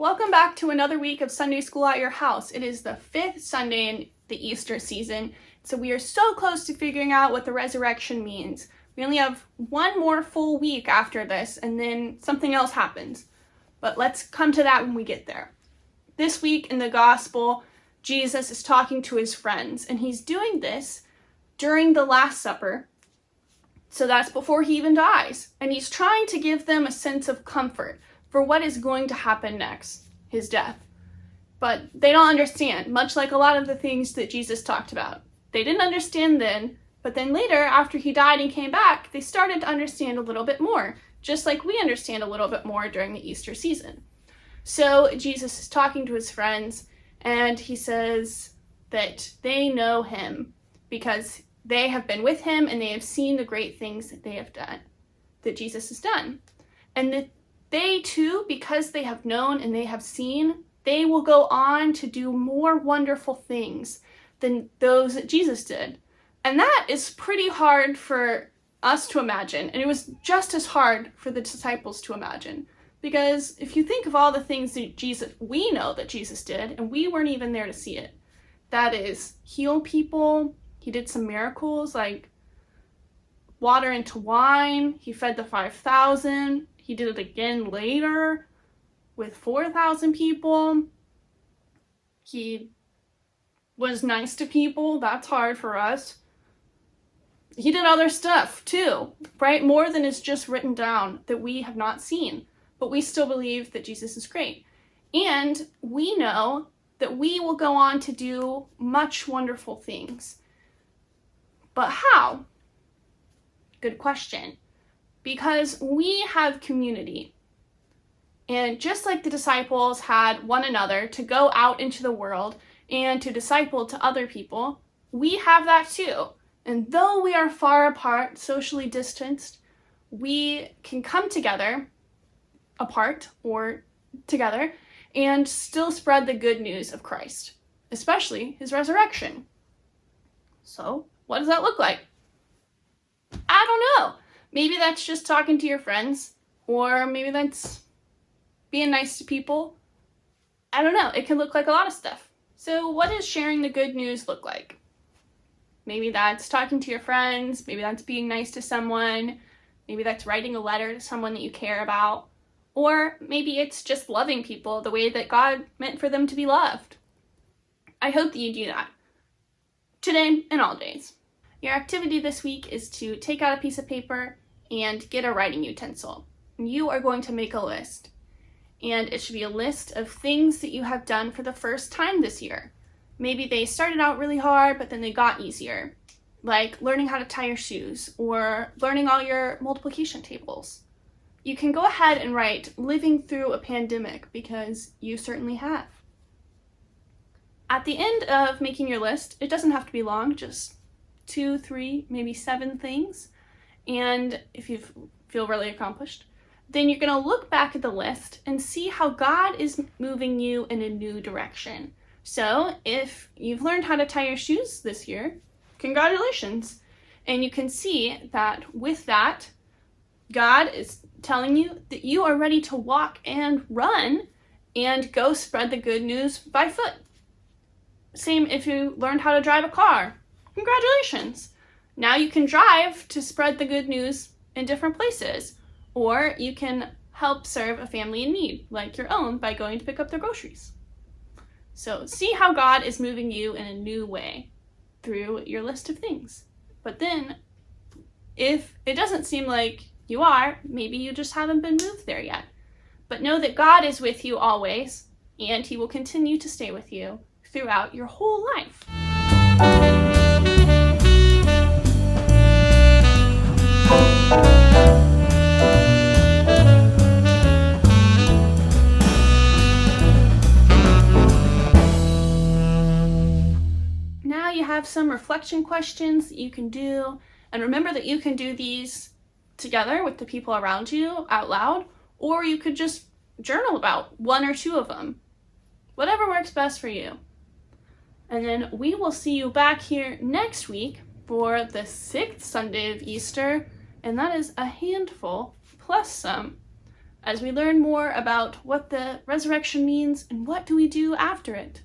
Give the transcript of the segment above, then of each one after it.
welcome back to another week of Sunday School at your house. It is the 5th Sunday in the Easter season, so we are so close to figuring out what the resurrection means. We only have one more full week after this, and then something else happens. But let's come to that when we get there. This week in the Gospel, Jesus is talking to his friends, and he's doing this during the Last Supper. So that's before he even dies. And he's trying to give them a sense of comfort for what is going to happen next, his death. But they don't understand, much like a lot of the things that Jesus talked about. They didn't understand then, but then later, after he died and came back, they started to understand a little bit more, just like we understand a little bit more during the Easter season. So Jesus is talking to his friends, and he says that they know him because they have been with him and they have seen the great things that they have done, that Jesus has done. And that they too, because they have known and they have seen, they will go on to do more wonderful things than those that Jesus did. And that is pretty hard for us to imagine. And it was just as hard for the disciples to imagine. Because if you think of all the things that we know that Jesus did, and we weren't even there to see it. That is, heal people. He did some miracles like water into wine. He fed the 5,000. He did it again later with 4,000 people. He was nice to people. That's hard for us. He did other stuff too, right? More than is just written down that we have not seen. But we still believe that Jesus is great. And we know that we will go on to do much wonderful things. But how? Good question. Because we have community. And just like the disciples had one another to go out into the world and to disciple to other people, we have that too. And though we are far apart, socially distanced, we can come together, apart or together, and still spread the good news of Christ, especially his resurrection. So, what does that look like? I don't know. Maybe that's just talking to your friends, or maybe that's being nice to people. I don't know. It can look like a lot of stuff. So what does sharing the good news look like? Maybe that's talking to your friends. Maybe that's being nice to someone. Maybe that's writing a letter to someone that you care about. Or maybe it's just loving people the way that God meant for them to be loved. I hope that you do that today and all days. Your activity this week is to take out a piece of paper and get a writing utensil. You are going to make a list. And it should be a list of things that you have done for the first time this year. Maybe they started out really hard, but then they got easier. Like learning how to tie your shoes or learning all your multiplication tables. You can go ahead and write living through a pandemic because you certainly have. At the end of making your list, it doesn't have to be long, just 2, 3, maybe 7 things. And if you feel really accomplished, then you're going to look back at the list and see how God is moving you in a new direction. So if you've learned how to tie your shoes this year, congratulations. And you can see that with that, God is telling you that you are ready to walk and run and go spread the good news by foot. Same if you learned how to drive a car. Congratulations. Now you can drive to spread the good news in different places. Or you can help serve a family in need, like your own, by going to pick up their groceries. So see how God is moving you in a new way through your list of things. But then, if it doesn't seem like you are, maybe you just haven't been moved there yet. But know that God is with you always, and he will continue to stay with you throughout your whole life. Now you have some reflection questions that you can do. And remember that you can do these together with the people around you out loud, or you could just journal about 1 or 2 of them. Whatever works best for you. And then we will see you back here next week for the 6th Sunday of Easter, and that is a handful plus some. as we learn more about what the resurrection means and what do we do after it.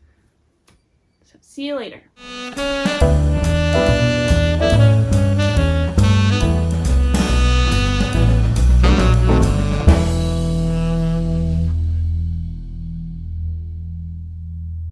So see you later.